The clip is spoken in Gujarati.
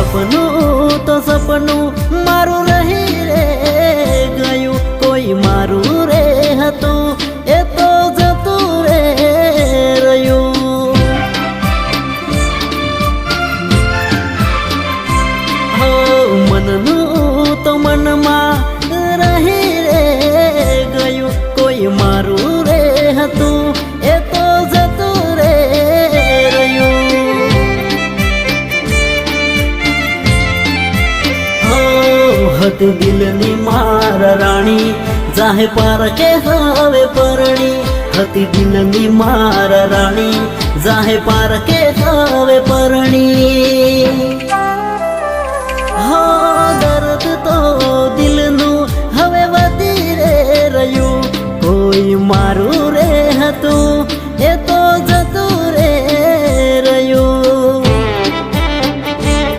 સપનું તો સપનું મારું રહી રે ગયું, કોઈ મારું રે હતું એ તો જતું રે રહ્યું. હો મનનું તો મનમાં રહી રે ગયું, કોઈ મારું રે હતું એ તો જતું રે રહ્યું. હતી દિલની મારા રાણી જાહે પારકે હવે પરણી, હતી દિલની મારા રાણી જાહે પારકે હવે પરણી.